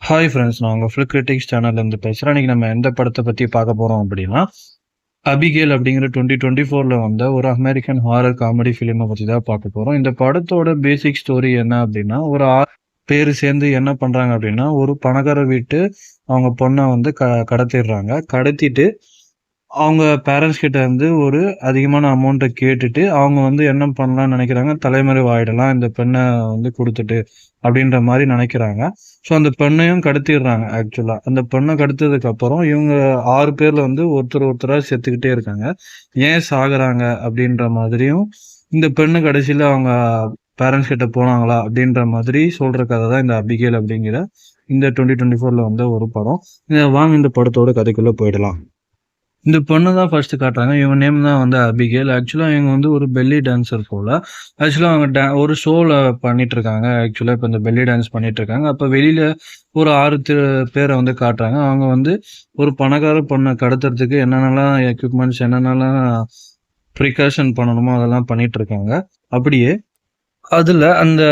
Hi friends, நான் உங்கள் film critics சேனல்லேருந்து பேசுகிறேன். இன்றைக்கி நம்ம எந்த படத்தை பற்றி பார்க்க போகிறோம் அப்படின்னா, அபிகேல் அப்படிங்கிற 2024 வந்த ஒரு அமெரிக்கன் ஹாரர் காமெடி ஃபிலிமை பற்றி தான் பார்க்க போகிறோம். இந்த படத்தோட பேசிக் ஸ்டோரி என்ன அப்படின்னா, ஒரு 6 பேர் சேர்ந்து என்ன பண்ணுறாங்க அப்படின்னா, ஒரு பணக்கார வீட்டு அவங்க பொண்ணை வந்து கடத்திடுறாங்க. கடத்திட்டு அவங்க பேரண்ட்ஸ் கிட்ட இருந்து ஒரு அதிகமான அமௌண்ட்டை கேட்டுட்டு, அவங்க வந்து என்ன பண்ணலாம்னு நெனைக்கிறாங்க, தலைமறைவாயிடலாம் இந்த பெண்ண வந்து குடுத்துட்டு, அப்படின்ற மாரி நெனைக்கிறாங்க. ஸோ அந்த பெண்ணையும் கடத்திடுறாங்க ஆக்சுவலா. அந்த பெண்ண கடத்ததுக்கப்புறம் இவங்க 6 பேர்ல வந்து ஒருத்தரா செத்துக்கிட்டே இருக்காங்க. ஏன் சாகுறாங்க அப்படின்ற மாதிரியும், இந்த பெண்ணு கடைசில அவங்க பேரண்ட்ஸ் கிட்ட போனாங்களா அப்படின்ற மாதிரி சொல்ற கதை தான் இந்த அபிகேல் அப்படிங்கிற இந்த 2024 வந்த ஒரு படம். வாங்க இந்த படத்தோட கதைக்குள்ள போயிடலாம். இந்த பொண்ணு தான் ஃபர்ஸ்ட் காட்டுறாங்க. இவங்க நேம் தான் வந்து அபிகேல். ஆக்சுவலா இவங்க வந்து ஒரு பெல்லி டான்சர் போல. ஆக்சுவலா அவங்க ஒரு ஷோல பண்ணிட்டு இருக்காங்க. ஆக்சுவலா இப்ப இந்த பெல்லி டான்ஸ் பண்ணிட்டு இருக்காங்க. அப்ப வெளியில ஒரு 6 பேரை வந்து காட்டுறாங்க. அவங்க வந்து ஒரு பணக்கார பொண்ணை கடத்துறதுக்கு என்னென்னலாம் எக்யூப்மெண்ட்ஸ், என்னென்னலாம் ப்ரிகாஷன் பண்ணணுமோ அதெல்லாம் பண்ணிட்டு இருக்காங்க. அப்படியே அதுல அந்த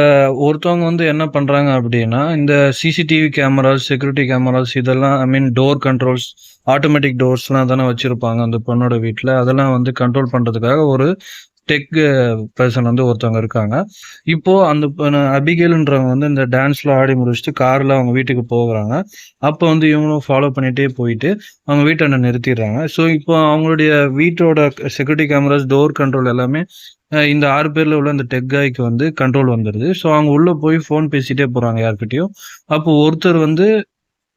ஒருத்தவங்க வந்து என்ன பண்றாங்க அப்படின்னா, இந்த சிசிடிவி கேமராஸ், செக்யூரிட்டி கேமராஸ் இதெல்லாம் ஐ மீன் டோர் கண்ட்ரோல்ஸ், ஆட்டோமேட்டிக் டோர்ஸ்லாம் தானே வச்சிருப்பாங்க அந்த பொண்ணோட வீட்ல. அதெல்லாம் வந்து கண்ட்ரோல் பண்றதுக்காக ஒரு டெக் பெர்சன் வந்து ஒருத்தவங்க இருக்காங்க. இப்போ அந்த அபிகேல்ன்றவங்க வந்து இந்த டான்ஸ்ல ஆடி முடிச்சுட்டு கார்ல அவங்க வீட்டுக்கு போகுறாங்க. அப்போ வந்து இவங்களும் ஃபாலோ பண்ணிட்டே போயிட்டு அவங்க வீட்டாண்ட நிறுத்திடுறாங்க. ஸோ இப்போ அவங்களுடைய வீட்டோட செக்யூரிட்டி கேமராஸ், டோர் கண்ட்ரோல் எல்லாமே இந்த 6 பேர்ல உள்ள அந்த டெக் காய்க்கு வந்து கண்ட்ரோல் வந்துருது. ஸோ அவங்க உள்ள போய் ஃபோன் பேசிட்டே போறாங்க யார்கிட்டயும். அப்போ ஒருத்தர் வந்து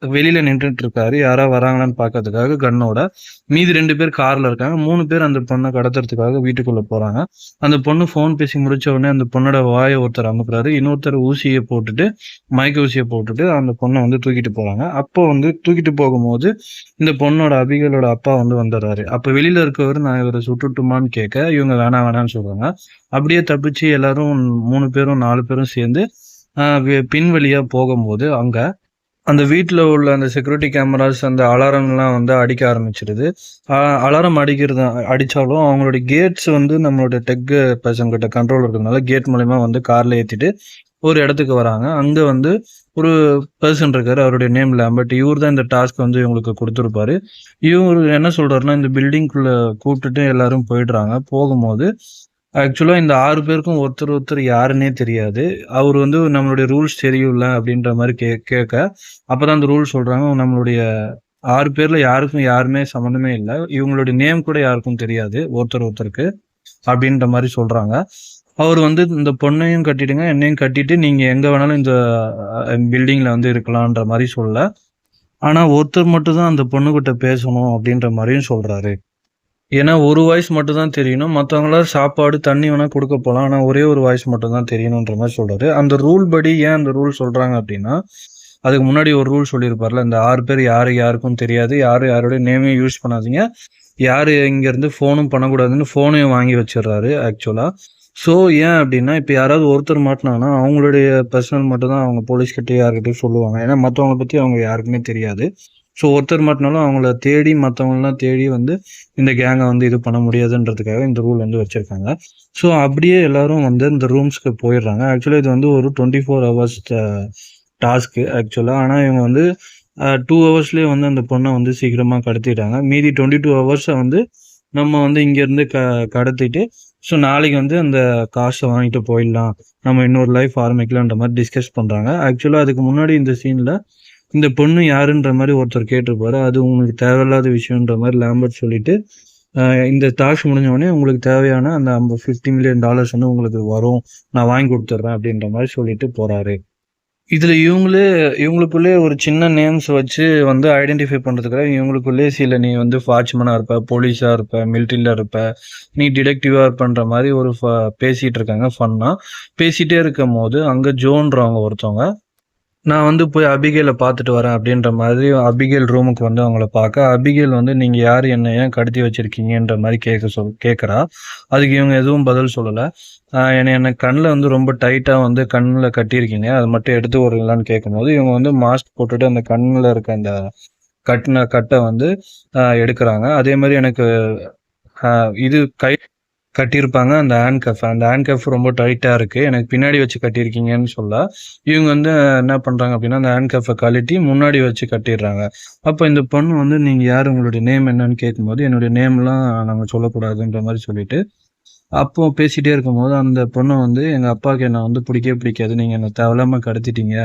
வெளியில நின்றுட்டு இருக்காரு. யாரா வராங்களான்னு பாக்கிறதுக்காக கன்னோட. மீதி 2 பேர் கார்ல இருக்காங்க. 3 பேர் அந்த பொண்ணை கடத்துறதுக்காக வீட்டுக்குள்ள போறாங்க. அந்த பொண்ணு ஃபோன் பேசி முடிச்ச உடனே அந்த பொண்ணோட வாயை ஒருத்தர் அமுக்குறாரு. இன்னொருத்தர் ஊசியை போட்டுட்டு, மயக்க ஊசியை போட்டுட்டு அந்த பொண்ணை வந்து தூக்கிட்டு போறாங்க. அப்போ வந்து தூக்கிட்டு போகும்போது இந்த பொண்ணோட அபிகளோட அப்பா வந்து வந்துடுறாரு. அப்ப வெளியில இருக்கவர் நான் இவரை சுட்டுட்டுமான்னு கேட்க, இவங்க வேணாம்னு சொல்றாங்க. அப்படியே தப்பிச்சு எல்லாரும் 3 பேரும் 4 பேரும் சேர்ந்து பின் வழியா போகும்போது அங்க அந்த வீட்ல உள்ள அந்த செக்யூரிட்டி கேமராஸ், அந்த அலாரம்லாம் வந்து அடிக்க ஆரம்பிச்சிடுது. அலாரம் அடிச்சாலும் அவங்களுடைய கேட்ஸ் வந்து நம்மளோட டெக் பெர்சன் கிட்ட கண்ட்ரோல் இருக்கிறதுனால கேட் மூலியமா வந்து கார்ல ஏத்திட்டு ஒரு இடத்துக்கு வராங்க. அங்க வந்து ஒரு பெர்சன் இருக்காரு. அவருடைய நேம் லேம்பர்ட். இவர் தான் இந்த டாஸ்க் வந்து இவங்களுக்கு குடுத்திருப்பாரு. இவரு என்ன சொல்றாருன்னா, இந்த பில்டிங்குள்ள கூப்பிட்டுட்டு எல்லாரும் போயிடுறாங்க. போகும்போது ஆக்சுவலா இந்த 6 பேருக்கும் ஒருத்தர் யாருன்னே தெரியாது. அவரு வந்து நம்மளுடைய ரூல்ஸ் தெரியும்ல அப்படின்ற மாரி கேட்க, அப்பதான் அந்த ரூல்ஸ் சொல்றாங்க. நம்மளுடைய 6 பேர்ல யாருமே சம்மந்தமே இல்ல. இவங்களுடைய நேம் கூட யாருக்கும் தெரியாது. ஒருத்தருக்கு அப்படின்ற மாரி சொல்றாங்க. அவரு வந்து இந்த பொண்ணையும் கட்டிடுங்க, என்னையும் கட்டிட்டு நீங்க எங்க வேணாலும் இந்த பில்டிங்ல வந்து இருக்கலான்ற மாரி சொல்ல. ஆனா ஒருத்தர் மட்டும் தான் அந்த பொண்ணுகிட்ட பேசணும் அப்படின்ற மாரியும் சொல்றாரு. ஏன்னா ஒரு வாய்ஸ் மட்டும் தான் தெரியணும். மத்தவங்களாம் சாப்பாடு, தண்ணி வேணா குடுக்க போலாம். ஆனா ஒரே ஒரு வாய்ஸ் மட்டும் தான் தெரியணுன்ற மாரி சொல்றாரு. அந்த ரூல் படி ஏன் அந்த ரூல் சொல்றாங்க அப்டின்னா, அதுக்கு முன்னாடி ஒரு ரூல் சொல்லியிருப்பார்ல. இந்த 6 பேர் யாருக்கும் தெரியாது. யாருடைய நேமையும் யூஸ் பண்ணாதீங்க. யாரு இங்கருந்து ஃபோனும் பண்ணக்கூடாதுன்னு ஃபோனையும் வாங்கி வச்சுர்றாரு ஆக்சுவலா. ஸோ ஏன் அப்டின்னா, இப்ப யாராவது ஒருத்தர் மாட்டுனாங்கன்னா, அவங்களுடைய பர்சனல் மட்டும் தான் அவங்க போலீஸ்கிட்டயும் யார்கிட்டயும் சொல்லுவாங்க. ஏன்னா மத்தவங்கள பத்தி அவங்க யாருக்குமே தெரியாது. ஸோ ஒருத்தர் மாட்டுனாலும் அவங்கள தேடி மத்தவங்களலாம் தேடி வந்து இந்த கேங்கை வந்து இது பண்ண முடியாதுன்றதுக்காக இந்த ரூல் வந்து வச்சிருக்காங்க. ஸோ அப்படியே எல்லாரும் வந்து இந்த ரூம்ஸ்க்கு போயிடுறாங்க. ஆக்சுவலா இது வந்து ஒரு 24 ஹவர்ஸ் டாஸ்க்கு ஆக்சுவலா. ஆனா இவங்க வந்து 2 ஹவர்ஸ்லயே வந்து அந்த பொண்ணை வந்து சீக்கிரமா கடத்திட்டாங்க. மீதி 22 ஹவர்ஸை வந்து நம்ம வந்து இங்கேருந்து கடத்திட்டு ஸோ நாளைக்கு வந்து அந்த காசை வாங்கிட்டு போயிடலாம். நம்ம இன்னொரு லைஃப் ஆரம்பிக்கலான்ற மாதிரி டிஸ்கஸ் பண்றாங்க. ஆக்சுவலா அதுக்கு முன்னாடி இந்த சீன்ல இந்த பொண்ணு யாருன்ற மாதிரி ஒருத்தர் கேட்டிருப்பாரு. அது உங்களுக்கு தேவையில்லாத விஷயம்ன்ற மாதிரி லேம்பர்ட் சொல்லிட்டு இந்த டாஸ்க் முடிஞ்ச உடனே உங்களுக்கு தேவையான அந்த $50 மில்லியன் வந்து உங்களுக்கு வரும். நான் வாங்கி கொடுத்துட்றேன் அப்படின்ற மாதிரி சொல்லிட்டு போறாரு. இதுல இவங்களுக்குள்ளே ஒரு சின்ன நேம்ஸ் வச்சு வந்து ஐடென்டிஃபை பண்றதுக்காக இவங்களுக்குள்ளே சில நீ வந்து வாட்ச்மேனா இருப்ப, போலீஸா இருப்ப, மிலிட்டரியில இருப்ப, நீ டிடெக்டிவா இருப்பன்ற மாதிரி ஒரு பேசிட்டு இருக்காங்க ஃபன்னா. பேசிட்டே இருக்கும் போது அங்க ஜோன்றவங்க ஒருத்தவங்க, நான் வந்து போய் அபிகேல பார்த்துட்டு வரேன் அப்படின்ற மாதிரி அபிகேல் ரூமுக்கு வந்து அவங்கள பார்க்க, அபிகேல் வந்து நீங்க யாரு, என்ன ஏன் கடத்தி வச்சிருக்கீங்கன்ற மாதிரி கேட்கறா. அதுக்கு இவங்க எதுவும் பதில் சொல்லல. என்ன கண்ணில் வந்து ரொம்ப டைட்டா வந்து கண்ணில் கட்டியிருக்கீங்க, அதை மட்டும் எடுத்து விடுங்களான்னு கேட்கும்போது இவங்க வந்து மாஸ்க் போட்டுட்டு அந்த கண்ணில் இருக்க அந்த கட்டை வந்து எடுக்கிறாங்க. அதே மாதிரி எனக்கு இது கட்டியிருப்பாங்க. அந்த ஹேண்ட் கஃப் ரொம்ப டைட்டா இருக்கு. எனக்கு பின்னாடி வச்சு கட்டியிருக்கீங்கன்னு சொல்ல, இவங்க வந்து என்ன பண்றாங்க அப்படின்னா, அந்த ஹேண்ட் கஃப்ப கழட்டி முன்னாடி வச்சு கட்டிர்றாங்க. அப்ப இந்த பொண்ணு வந்து, "நீங்க யாரு? உங்களுடைய நேம் என்னன்னு?" கேட்கும்போது, "என்னுடைய நேம்லாம் நாங்க சொல்லக்கூடாதுன்ற" மாரி சொல்லிட்டு, அப்போ பேசிட்டே இருக்கும்போது, அந்த பொண்ணு வந்து, "எங்க அப்பாவுக்கு என்ன வந்து பிடிக்கவே பிடிக்காது. நீங்க என்ன தேவையில்லாம கடத்திட்டீங்க."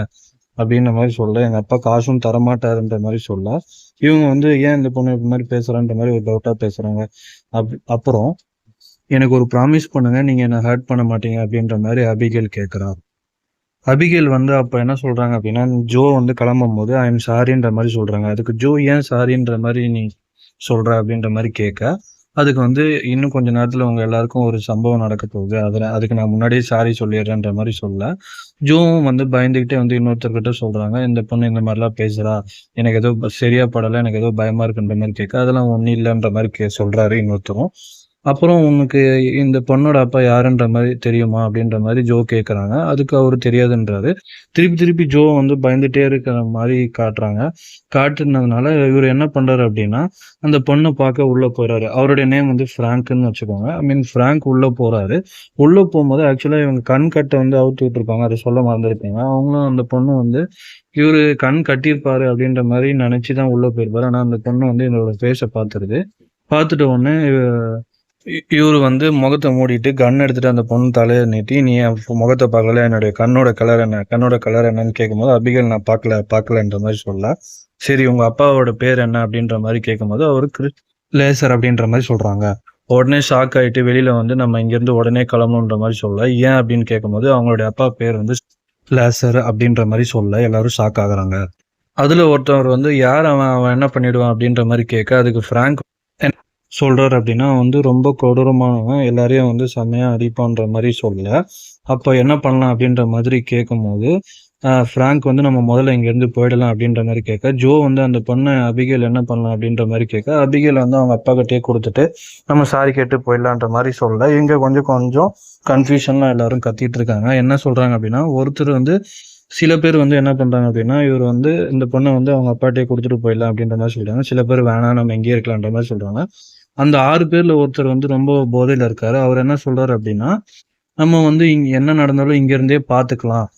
அப்படின்ற மாரி சொல்ல, எங்க அப்பா காசும் தரமாட்டாருன்ற மாரி சொல்ல, இவங்க வந்து, "ஏன் இந்த பொண்ணு இது மாரி பேசுறான்ற" மாரி ஒரு டவுட்டா பேசுறாங்க. அப்புறம் எனக்கு ஒரு ப்ராமிஸ் பண்ணுங்க. நீங்க என்ன ஹர்ட் பண்ண மாட்டீங்க அப்படின்ற மாரி அபிகேல் கேட்கிறா. அபிகேல் வந்து அப்ப என்ன சொல்றாங்க அப்படின்னா, ஜோ வந்து கிளம்பும்போது ஐ அம் சாரின்ற மாரி சொல்றாங்க. அதுக்கு ஜோ ஏன் சாரின்ற மாரி நீ சொல்ற அப்படின்ற மாரி கேட்க, அதுக்கு வந்து இன்னும் கொஞ்ச நேரத்துல உங்க எல்லாருக்கும் ஒரு சம்பவம் நடக்க போகுது. அதுக்கு நான் முன்னாடியே சாரி சொல்லிடுறேன்ற மாரி சொல்ல, ஜோவும் வந்து பயந்துகிட்டே வந்து இன்னொருத்தர்கிட்ட சொல்றாங்க. இந்த பொண்ணு இந்த மாரிலாம் பேசுறா. எனக்கு ஏதோ சரியா படல. எனக்கு ஏதோ பயமா இருக்குன்ற மாரி கேட்க, அதெல்லாம் ஒண்ணும் இல்லன்ற மாரி சொல்றாரு இன்னொருத்தரும். அப்புறம் உனக்கு இந்த பொண்ணோட அப்பா யாருன்ற மாரி தெரியுமா? அப்படின்ற மாரி ஜோ கேட்கறாங்க. அதுக்கு அவரு தெரியாதுன்றாரு. திருப்பி திருப்பி ஜோ வந்து பயந்துட்டே இருக்கிற மாரி காட்டுறாங்க. காட்டுனதுனால இவரு என்ன பண்றாரு அப்படின்னா, அந்த பொண்ண பார்க்க உள்ள போறாரு. அவருடைய நேம் வந்து ஃபிராங்க்ன்னு வச்சுக்கோங்க. ஐ மீன் ஃபிராங்க் உள்ள போறாரு. உள்ள போம்போது ஆக்சுவலா இவங்க கண் கட்ட வந்து அவுத்து விட்டுருப்பாங்க. அத சொல்ல மறந்துருப்பீங்க. அவங்களும் அந்த பொண்ணு வந்து இவரு கண் கட்டியிருப்பாரு அப்படின்ற மாரி நெனச்சு தான் உள்ள போயிருப்பாரு. ஆனா அந்த பொண்ணு வந்து இவரோட ஃபேஸ பாத்துருது. பாத்துட்ட உடனே இவரு வந்து முகத்த மூடிட்டு கன் எடுத்துட்டு அந்த பொண்ணு தலைய நீட்டி, "நீ என் முகத்த பார்க்கல. என்னுடைய கண்ணோட கலர் என்ன? கண்ணோட கலர் என்னன்னு?" கேட்கும்போது, அபிகேல் நான் பார்க்கலன்ற மாரி சொல்ல, "சரி உங்க அப்பாவோட பேர் என்ன?" அப்படின்ற மாரி கேட்கும்போது, அவரு லேசர் அப்படின்ற மாரி சொல்றாங்க. உடனே ஷாக் ஆயிட்டு வெளியில வந்து நம்ம இங்கிருந்து உடனே கிளம்பணுன்ற மாரி சொல்ல, "ஏன்?" அப்படின்னு கேட்கும்போது, அவங்களுடைய அப்பா பேர் வந்து லேசர் அப்படின்ற மாரி சொல்ல, எல்லாரும் ஷாக் ஆகுறாங்க. அதுல ஒருத்தவர் வந்து, "யார் அவன்? அவன் என்ன பண்ணிடுவான்?" அப்படின்ற மாரி கேட்க, அதுக்கு ஃபிராங்க் என்ன சொல்றாரு அப்படின்னா, வந்து ரொம்ப கொடூரமானவன். எல்லாரையும் வந்து செம்மையா அடிப்பான்ற மாரி சொல்ல, அப்ப என்ன பண்ணலாம் அப்படின்ற மாதிரி கேட்கும்போது, ஃபிராங்க் வந்து நம்ம முதல்ல இங்கேருந்து போயிடலாம் அப்படின்ற மாரி கேட்க, ஜோ வந்து அந்த பொண்ண அபிகேல் என்ன பண்ணலாம் அப்படின்ற மாரி கேட்க, அபிகேல் வந்து அவங்க அப்பாகிட்டயே குடுத்துட்டு, நம்ம சாரி கேட்டு போயிடலான்ற மாரி சொல்ல, இங்க கொஞ்சம் கொஞ்சம் கன்ஃப்யூஷன்ல எல்லாரும் கத்திட்டு இருக்காங்க. என்ன சொல்றாங்க அப்படின்னா, ஒருத்தர் வந்து சில பேர் வந்து என்ன பண்றாங்க அப்படின்னா, இவரு வந்து இந்த பொண்ண வந்து அவங்க அப்பாட்டயே குடுத்துட்டு போயிடலாம் அப்படின்ற மாரி சொல்றாங்க. சில பேர் வேணாம் நம்ம இங்கேயே இருக்கலான்ற மாரி சொல்றாங்க. அந்த 6 பேர்ல ஒருத்தர் வந்து ரொம்ப போதையில இருக்காரு. அவரு என்ன சொல்றாரு அப்படின்னா, நம்ம வந்து இங்க என்ன நடந்தாலும் இங்க இருந்தே பார்த்துக்கலாம்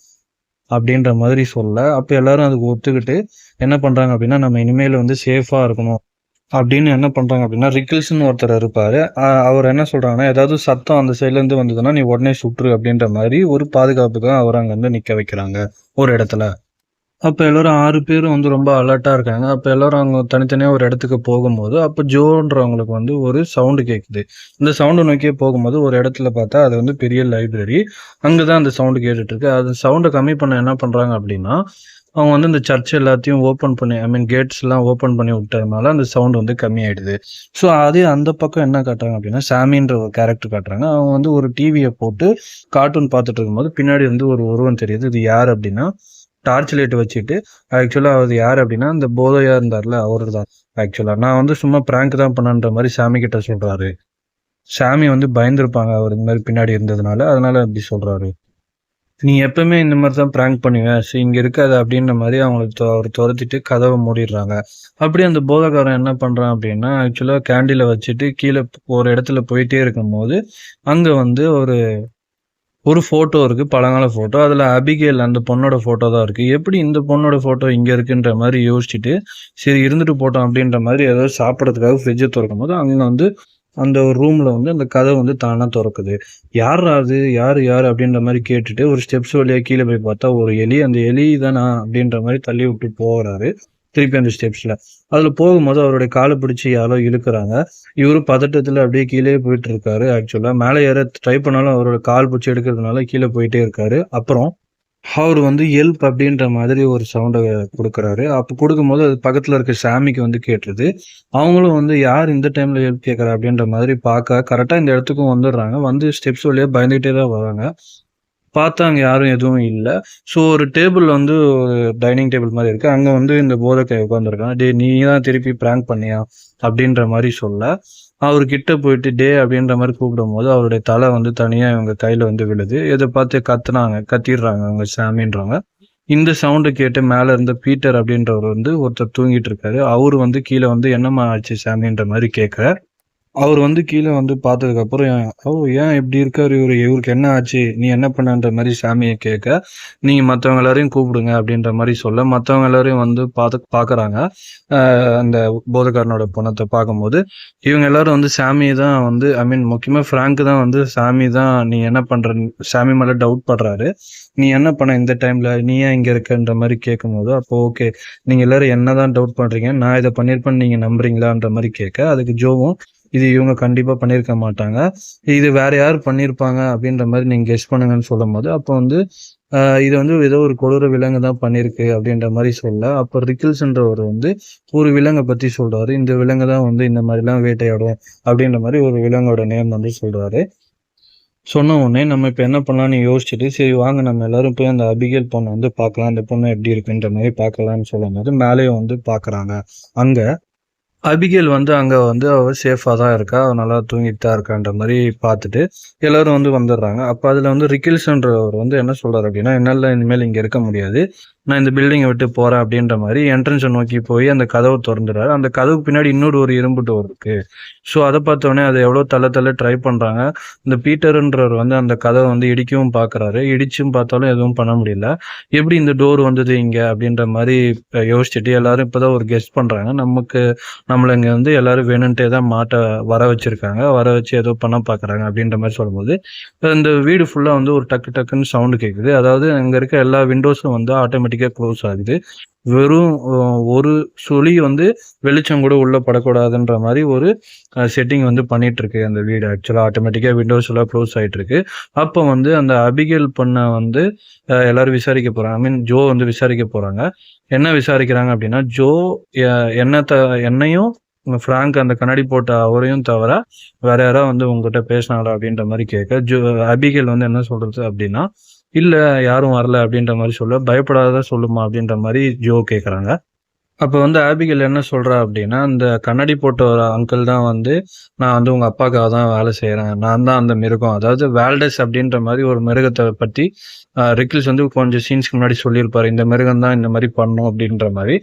அப்படின்ற மாதிரி சொல்ல, அப்ப எல்லாரும் அதுக்கு ஒத்துக்கிட்டு என்ன பண்றாங்க அப்படின்னா, நம்ம இனிமேல் வந்து சேஃபா இருக்கணும் அப்படின்னு என்ன பண்றாங்க அப்படின்னா, ரிக்கிள்ஸ்ன்னு ஒருத்தர் இருப்பாரு. அவரு என்ன சொல்றாங்கன்னா, ஏதாவது சத்தம் அந்த சைட்ல இருந்து வந்ததுன்னா, நீ உடனே சுட்டுரு அப்படின்ற மாரி ஒரு பாதுகாப்புக்காக அவர அங்க வந்து நிக்க வைக்கிறாங்க ஒரு இடத்துல. அப்ப எல்லாரும் 6 பேரும் வந்து ரொம்ப அலர்ட்டா இருக்காங்க. அப்ப எல்லாரும் அவங்க தனித்தனியா ஒரு இடத்துக்கு போகும்போது, அப்ப ஜோன்றவங்களுக்கு வந்து ஒரு சவுண்ட் கேட்குது. இந்த சவுண்ட நோக்கியே போகும்போது ஒரு இடத்துல பார்த்தா, அது வந்து பெரிய லைப்ரரி. அங்க தான் அந்த சவுண்ட் கேட்டுட்டு இருக்கு. அது சவுண்ட கம்மி பண்ண என்ன பண்றாங்க அப்படின்னா, அவங்க வந்து இந்த சர்ச் எல்லாத்தையும் ஓப்பன் பண்ணி ஐ மீன் கேட்ஸ்லாம் ஓப்பன் பண்ணி விட்டதுனால அந்த சவுண்ட் வந்து கம்மியாயிடுது. ஸோ அதே அந்த பக்கம் என்ன காட்டுறாங்க அப்படின்னா, சாமின்ற ஒரு கேரக்டர் காட்டுறாங்க. அவங்க வந்து ஒரு டிவிய போட்டு கார்ட்டூன் பார்த்துட்டு இருக்கும்போது, பின்னாடி வந்து ஒரு உருவம் தெரியுது. இது யாரு அப்படின்னா, டார்ச் லைட் வச்சுட்டு ஆக்சுவலா அது யாரு அப்படின்னா, அந்த போதையா இருந்தார்ல அவரு தான் ஆக்சுவலா. நான் வந்து சும்மா பிராங்க் தான் பண்ணேன்ற மாரி சாமி கிட்ட சொல்றாரு. சாமி வந்து பயந்திருப்பாங்க அவரு இந்த மாரி பின்னாடி இருந்ததுனால. அதனால அப்படி சொல்றாரு. "நீ எப்பவுமே இந்த மாரி தான் பிராங்க் பண்ணுவ. இங்க இருக்காத" அப்படின்ற மாரி அவங்கள அவர தொரத்திட்டு கதவ மூடிடுறாங்க. அப்படியே அந்த போதைக்காரன் என்ன பண்றான் அப்படின்னா, ஆக்சுவலா கேண்டில வச்சுட்டு கீழ ஒரு இடத்துல போயிட்டே இருக்கும்போது, அங்க வந்து ஒரு ஃபோட்டோ இருக்கு. பழங்கால ஃபோட்டோ. அதுல அபிகேல் அந்த பொண்ணோட ஃபோட்டோ தான் இருக்கு. எப்படி இந்த பொண்ணோட ஃபோட்டோ இங்க இருக்குன்ற மாரி யோசிச்சுட்டு, சரி இருந்துட்டு போட்டோம் அப்படின்ற மாரி ஏதாவது சாப்பிடறதுக்காக ஃப்ரிட்ஜ தொறக்கும்போது, அங்க வந்து அந்த ஒரு ரூம்ல வந்து அந்த கதவு வந்து தானா தொறக்குது. யார்றா அது? யாரு? யாரு? அப்படின்ற மாரி கேட்டுட்டு ஒரு ஸ்டெப்ஸ் வழியா கீழ போய் பார்த்தா ஒரு எலி. அந்த எலி தானா அப்படின்ற மாரி தள்ளி விட்டு போறாரு. திருப்பி அந்த ஸ்டெப்ஸ்ல. அதுல போகும்போது அவருடைய கால பிடிச்சு யாரோ இழுக்குறாங்க. இவரு பதட்டத்துல அப்படியே கீழயே போயிட்டு இருக்காரு ஆக்சுவலா. மேல ஏற ட்ரை பண்ணாலும் அவரோட கால் புடிச்சு எடுக்கிறதுனால கீழ போயிட்டே இருக்காரு. அப்புறம் அவரு வந்து ஹெல்ப் அப்படின்ற மாதிரி ஒரு சவுண்ட குடுக்குறாரு. அப்ப குடுக்கும்போது அது பக்கத்துல இருக்க சாமிக்கு வந்து கேட்டுருது. அவங்களும் வந்து யார் இந்த டைம்ல ஹெல்ப் கேட்கறா அப்படின்ற மாதிரி பார்க்க கரெக்ட்டா இந்த இடத்துக்கும் வந்துடுறாங்க. வந்து ஸ்டெப்ஸ் வழியா பயந்துகிட்டே தான் வராங்க. பார்த்தா அங்க யாரும் எதுவும் இல்ல. ஸோ ஒரு டேபிள் வந்து ஒரு டைனிங் டேபிள் மாரி இருக்கு. அங்க வந்து இந்த போதக்காய் உட்கார்ந்திருக்கான். "டேய் நீ தான் திருப்பி பிராங்க் பண்ணியா?" அப்படின்ற மாரி சொல்ல, அவரு கிட்ட போயிட்டு டேய் அப்படின்ற மாரி கூப்பிடும்போது, அவருடைய தலை வந்து தனியா இவங்க கையில வந்து விழுது. இத பார்த்து கத்திர்றாங்க அவங்க சாமின்றவங்க. இந்த சவுண்ட் கேட்டு மேல இருந்த பீட்டர் அப்படின்றவரு வந்து ஒருத்தர் தூங்கிட்டு இருக்காரு. அவரு வந்து கீழ வந்து "என்னம்மா ஆச்சு சாமின்ற" மாரி கேட்க அவர் வந்து கீழ வந்து பார்த்ததுக்கப்புறம், "ஓ! ஏன் இப்படி இருக்காரு இவரு? இவருக்கு என்ன ஆச்சு? நீ என்ன பண்ணன்ற?" மாரி சாமிய கேட்க, "நீங்க மத்தவங்க எல்லாரையும் கூப்பிடுங்க." அப்படின்ற மாரி சொல்ல, மத்தவங்க எல்லாரையும் வந்து பார்க்குறாங்க. அந்த போதகரனோட பொண்ணத்த பார்க்கும்போது, இவங்க எல்லாரும் வந்து சாமிய தான் வந்து ஐ மீன் முக்கியமா ஃப்ராங்க் தான் வந்து சாமி தான் நீ என்ன பண்றன்னு சாமி மேல டவுட் படுறாரு. "நீ என்ன பண்ண இந்த டைம்ல? நீ ஏன் இங்க இருக்கன்ற?" மாரி கேட்கும்போது, அப்போ ஓகே. நீங்க எல்லாரும் என்ன தான் டவுட் பண்றீங்க. நான் இத பண்ணியிருப்பேன்னு நீங்க நம்புறீங்களான்ற மாரி கேட்க, அதுக்கு ஜோவும் இது இவங்க கண்டிப்பா பண்ணியிருக்க மாட்டாங்க. இது வேற யார் பண்ணியிருப்பாங்க அப்படின்ற மாரி நீங்க கெஸ் பண்ணுங்கன்னு சொல்லும்போது, அப்போ வந்து இது வந்து ஏதோ ஒரு கொடூர விலங்கு தான் பண்ணியிருக்கு அப்படின்ற மாரி சொல்ல, அப்ப ரிக்கிள்ஸ்ன்றவரு வந்து ஒரு விலங்க பத்தி சொல்றாரு. இந்த விலங்கு தான் வந்து இந்த மாரிலாம் வேட்டையாடும் அப்படின்ற மாரி ஒரு விலங்கோட நேம் வந்து சொல்றாரு. சொன்ன உடனே நம்ம இப்ப என்ன பண்ணலாம்னு யோசிச்சுட்டு, சரி வாங்க நம்ம எல்லாரும் போய் அந்த அபிகேல் பொண்ண வந்து பார்க்கலாம். அந்த பொண்ணு எப்படி இருக்குன்ற மாரி பார்க்கலாம்னு சொல்லும்போது, மேலயும் வந்து பார்க்குறாங்க. அங்க அபிகேல் வந்து அங்க வந்து அவ சேஃபா தான் இருக்கா. அவ நல்லா தூங்கிட்டு தான் இருக்கான்ற மாரி பார்த்துட்டு, எல்லாரும் வந்து வந்துடுறாங்க. அப்ப அதுல வந்து ரிக்கில்ஸ்ன்றவர் வந்து என்ன சொல்றாரு அப்டின்னா, "என்னால இனிமேல் இங்க இருக்க முடியாது. நான் இந்த பில்டிங்க விட்டு போறேன்" அப்டின்ற மாரி என்ட்ரன்ஸ நோக்கி போய் அந்த கதவ தொறந்துறாரு. அந்த கதவுக்கு பின்னாடி இன்னொரு ஒரு இரும்பு டோர் இருக்கு. ஸோ அத பார்த்தோனே அத எவ்வளோ தள்ள ட்ரை பண்றாங்க. இந்த பீட்டர்ன்றவர் வந்து அந்த கதவ வந்து இடிக்கவும் பார்க்குறாரு. இடிச்சும் பார்த்தாலும் எதுவும் பண்ண முடியல. "எப்படி இந்த டோர் வந்தது இங்க?" அப்டின்ற மாரி யோசிச்சுட்டு எல்லாரும் இப்ப தான் ஒரு கெஸ் பண்றாங்க. நம்மள இங்க வந்து எல்லாரும் வேணுன்ட்டே தான் வர வச்சிருக்காங்க. வர வச்சு ஏதோ பண்ண பார்க்குறாங்க அப்படின்ற மாரி சொல்லும்போது, இந்த வீடு ஃபுல்லா வந்து ஒரு டக்கு டக்குன்னு சவுண்ட் கேட்குது. அதாவது அங்க இருக்க எல்லா விண்டோஸும் வந்து ஆட்டோமேட்டிக்கா க்ளோஸ் ஆகுது. வெறும் ஒரு சுழி வந்து வெளிச்சம் கூட உள்ள படக்கூடாதுன்ற மாரி ஒரு செட்டிங் வந்து பண்ணிட்டுருக்கு அந்த வீடு. ஆக்சுவலா ஆட்டோமேட்டிக்கா விண்டோஸ் எல்லாம் க்ளோஸ் ஆயிட்டுருக்கு. அப்போ வந்து அந்த அபிகேல் பொண்ண வந்து எல்லாரும் விசாரிக்க போறாங்க. ஐ மீன் ஜோ வந்து விசாரிக்க போறாங்க. என்ன விசாரிக்கிறாங்க அப்படின்னா, ஜோ எ என்ன த என்னையும் ஃப்ராங்க் அந்த கண்ணாடி போட்ட அவரையும் தவிர, வேற யாராவது வந்து உங்ககிட்ட பேசினாங்களா? அப்படின்ற மாரி கேட்க, அபிகேல் வந்து என்ன சொல்றது அப்படின்னா, "இல்ல யாரும் வரல" அப்படின்ற மாரி சொல்ல, "பயப்படாத சொல்லுமா" அப்படின்ற மாரி ஜோ கேட்கறாங்க. அப்ப வந்து ஆபிகேல் என்ன சொல்றா அப்படின்னா, அந்த கண்ணாடி போட்ட ஒரு அங்கிள் தான் வந்து, "நான் வந்து உங்க அப்பாக்காக தான் வேலை செய்றேன். நான் தான் அந்த மிருகம்." அதாவது வால்டஸ் அப்படின்ற மாரி ஒரு மிருகத்த பத்தி ரிக்கிள்ஸ் வந்து கொஞ்சம் சீன்ஸ்க்கு முன்னாடி சொல்லியிருப்பாரு. இந்த மிருகம் தான் இந்த மாரி பண்ணும் அப்படின்ற மாரி.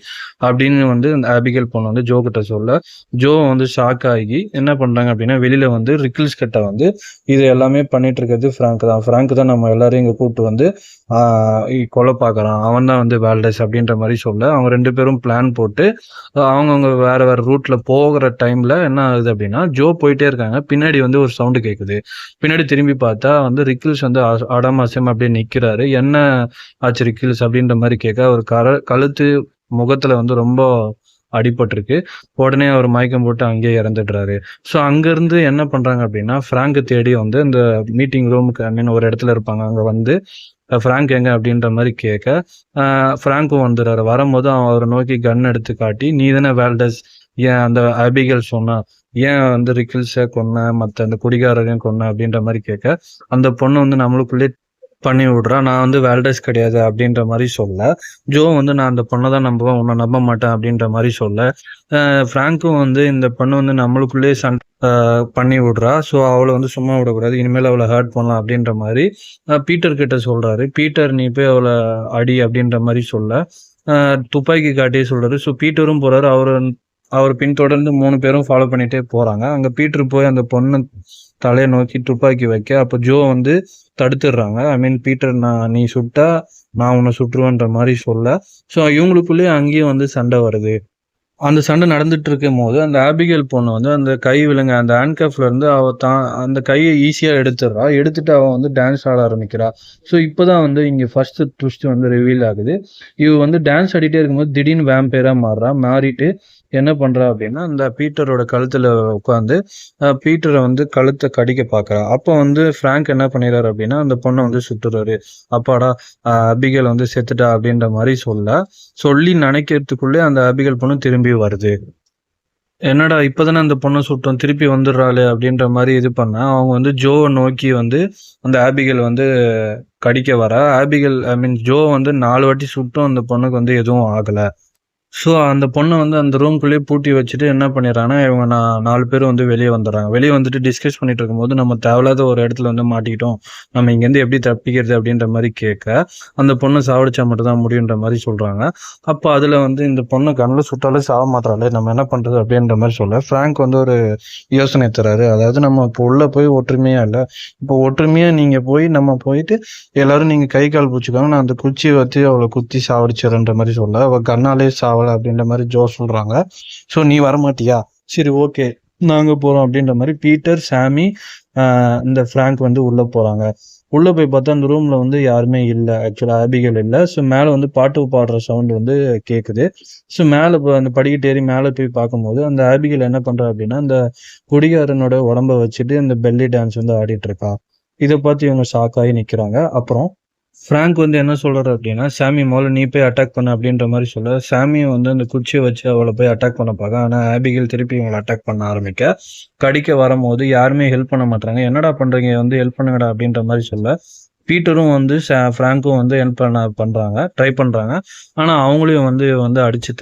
அப்படின்னு வந்து அந்த ஆபிகேல் பொண்ணு வந்து ஜோ கிட்ட சொல்ல, ஜோ வந்து ஷாக் ஆகி என்ன பண்றாங்க அப்படின்னா, வெளியில வந்து ரிக்கிள்ஸ் கிட்ட வந்து, "இது எல்லாமே பண்ணிட்டு இருக்கிறது ஃப்ராங்க் தான். ஃப்ராங்க் தான் நம்ம எல்லாரையும் இங்க கூட்டு வந்து ஆ கொல்ல பார்க்குறான். அவன் தான் வந்து வால்டஸ்" அப்படின்ற மாரி சொல்ல, அவங்க 2 பேரும் பிளான் போட்டு அவங்கவங்க வேற வேற ரூட்ல போகுற டைம்ல என்ன ஆகுது அப்படின்னா, ஜோ போயிட்டே இருக்காங்க. பின்னாடி வந்து ஒரு சவுண்ட் கேட்குது. பின்னாடி திரும்பி பார்த்தா வந்து ரிக்கிள்ஸ் வந்து அடாம அசையாம அப்படியே நிக்கிறாரு. "என்ன ஆச்சு ரிக்கிள்ஸ்?" அப்படின்ற மாரி கேட்க, அவர் கழுத்து, முகத்துல வந்து ரொம்ப அடிபட்டிருக்கு. உடனே அவர் மயக்கம் போட்டு அங்கேயே இறந்துடுறாரு. ஸோ அங்கருந்து என்ன பண்றாங்க அப்படின்னா, ஃப்ராங்க தேடி வந்து இந்த மீட்டிங் ரூமுக்கு ஐ மீன் ஒரு இடத்துல இருப்பாங்க. அங்க வந்து ஃப்ராங்க் எங்க அப்படின்ற மாரி கேட்க, அ ஃப்ராங்க்கும் வந்துறாரு. வரும்போது அவர நோக்கி கன் எடுத்து காட்டி, "நீ தானே வால்டஸ்? ஏன் அந்த அபிகேல் சொன்னா? ஏன் வந்து ரிக்கிள்ஸ கொன்ன? மத்த அந்த குடிகாரரையும் கொன்ன?" அப்படின்ற மாரி கேட்க, அந்த பொண்ணு வந்து நம்மளுக்குள்ளயே பண்ணி விடுறா. "நான் வந்து வால்டஸ் கிடையாது" அப்படின்ற மாரி சொல்ல, ஜோ வந்து "நான் அந்த பொண்ண தான் நம்புவேன். உன்ன நம்ப மாட்டேன்" அப்படின்ற மாரி சொல்ல, ஃப்ராங்க்கும் வந்து இந்த பொண்ணு வந்து நம்மளுக்குள்ளயே பண்ணி விடுறா. ஸோ அவள வந்து சும்மா விடக்கூடாது. இனிமேல் அவள ஹர்ட் பண்ணலாம் அப்படின்ற மாரி பீட்டர் கிட்ட சொல்றாரு. "பீட்டர் நீ போய் அவள அடி" அப்படின்ற மாரி சொல்ல, அ துப்பாக்கி காட்டியே சொல்றாரு. ஸோ பீட்டரும் போறாரு. அவர் பின்தொடர்ந்து 3 பேரும் ஃபாலோ பண்ணிட்டே போறாங்க. அங்க பீட்டர் போய் அந்த பொண்ணு தலைய நோக்கி துப்பாக்கி வைக்க, அப்ப ஜோ வந்து தடுத்துடுறாங்க. ஐ மீன் பீட்டர் நீ சுட்டா நான் உன்ன சுட்டுருவேன்ற மாரி சொல்ல, ஸோ இவங்களுக்குள்ளயே அங்கேயும் வந்து சண்டை வருது. அந்த சண்டை நடந்துட்டு இருக்கும்போது, அந்த ஆபிகேல் பொண்ணு வந்து அந்த கை விலங்கு அந்த ஹேண்ட்கஃப்ல இருந்து அவ அந்த கைய ஈஸியா எடுத்துடுறா. எடுத்துட்டு அவ வந்து டான்ஸ் ஆட ஆரம்பிக்கிறா. ஸோ இப்பதான் வந்து இங்க ஃபர்ஸ்ட் ட்விஸ்ட் வந்து ரிவீல் ஆகுது. இவ வந்து டான்ஸ் ஆடிட்டே இருக்கும்போது திடீர்னு வேம்பயரா மாறுறா. மாறிட்டு என்ன பண்றா அப்படின்னா, அந்த பீட்டரோட கழுத்துல உட்காந்து பீட்டர வந்து கழுத்த கடிக்க பார்க்குறா. அப்போ வந்து ஃப்ராங்க் என்ன பண்ணிடுறாரு அப்படின்னா, அந்த பொண்ண வந்து சுட்டுறாரு. அப்பாடா! அபிகேல் வந்து செத்துட்டா அப்படின்ற மாரி சொல்லி நெனைக்கிறதுக்குள்ளே அந்த அபிகேல் பொண்ணு திரும்பி வருது. என்னடா இப்பதானே அந்த பொண்ண சுட்டோம், திருப்பி வந்துடுறாளே அப்படின்ற மாரி இது பண்ணா, அவங்க வந்து ஜோவ நோக்கி வந்து அந்த ஆபிகேல் வந்து கடிக்க வரா. ஆபிகேல் ஐ மீன் ஜோ வந்து 4 வாட்டி சுட்டும் அந்த பொண்ணுக்கு வந்து எதுவும் ஆகல. ஸோ அந்த பொண்ண வந்து அந்த ரூம்குள்ளேயே பூட்டி வச்சுட்டு என்ன பண்ணிடுறாங்கன்னா, இவங்க 4 பேரும் வந்து வெளிய வந்துர்றாங்க. வெளிய வந்துட்டு டிஸ்கஸ் பண்ணிட்டு இருக்கும்போது, நம்ம தேவையில்லாத ஒரு இடத்துல வந்து மாட்டிக்கிட்டோம். நம்ம இங்கேருந்து எப்படி தப்பிக்கிறது அப்படின்ற மாரி கேட்க, அந்த பொண்ண சாவடிச்சா மட்டும் தான் முடியுன்ற மாரி சொல்றாங்க. அப்ப அதுல வந்து இந்த பொண்ணு கண்ல சுட்டாலும் சாவ மாட்றாளே! நம்ம என்ன பண்றது அப்படின்ற மாரி சொல்ல, ஃப்ராங்க் வந்து ஒரு யோசனை தராரு. அதாவது நம்ம இப்போ உள்ள போய் ஒற்றுமையா இல்ல. இப்போ ஒற்றுமையா நீங்க போய் நம்ம போயிட்டு எல்லாரும் நீங்க கை, கால் புடிச்சுக்கோங்க. நான் அந்த குச்சிய வச்சு அவள குத்தி சாவடிச்சுர்றேன்ற மாரி சொல்ல, அவ கண்ணாலே சாவல அப்படின்ற மாரி ஜோ சொல்றாங்க. ஸோ நீ வரமாட்டியா? சரி ஓகே. நாங்க போறோம் அப்படின்ற மாரி பீட்டர், சாமி, இந்த ஃப்ராங்க் வந்து உள்ள போறாங்க. உள்ள போய் பார்த்தா அந்த ரூம்ல வந்து யாருமே இல்ல. ஆக்சுவலா ஆபிகேல் இல்ல. ஸோ மேல வந்து பாட்டு பாடுற சவுண்ட் வந்து கேக்குது. ஸோ மேல அந்த படிக்கட்டு ஏறி மேல போய் பார்க்கும்போது, அந்த ஆபிகேல் என்ன பண்றா அப்படின்னா, அந்த குடிகாரனோட உடம்ப வச்சுட்டு இந்த பெல்லி டான்ஸ் வந்து ஆடிட்டு இருக்கா. இத பார்த்து இவங்க ஷாக் ஆகி நிக்கிறாங்க. அப்புறம் ஃப்ராங்க் வந்து என்ன சொல்றாரு அப்படின்னா, சாமி முதல்ல நீ போய் அட்டாக் பண்ணு அப்படின்ற மாரி சொல்ல, சாமியும் வந்து அந்த குச்சிய வச்சு அவள போய் அட்டாக் பண்ண பாக்க. ஆனா ஆபிகேல் திருப்பி இவங்கள அட்டாக் பண்ண ஆரம்பிக்க, கடிக்க வரும்போது யாருமே ஹெல்ப் பண்ண மாட்றாங்க. என்னடா பண்றீங்க? வந்து ஹெல்ப் பண்ணுங்கடா அப்படின்ற மாரி சொல்ல, பீட்டரும் வந்து ஃப்ராங்க்கும் வந்து ஹெல்ப் பண்றாங்க. ட்ரை பண்றாங்க. ஆனா அவங்களையும் வந்து வந்து அடிச்சு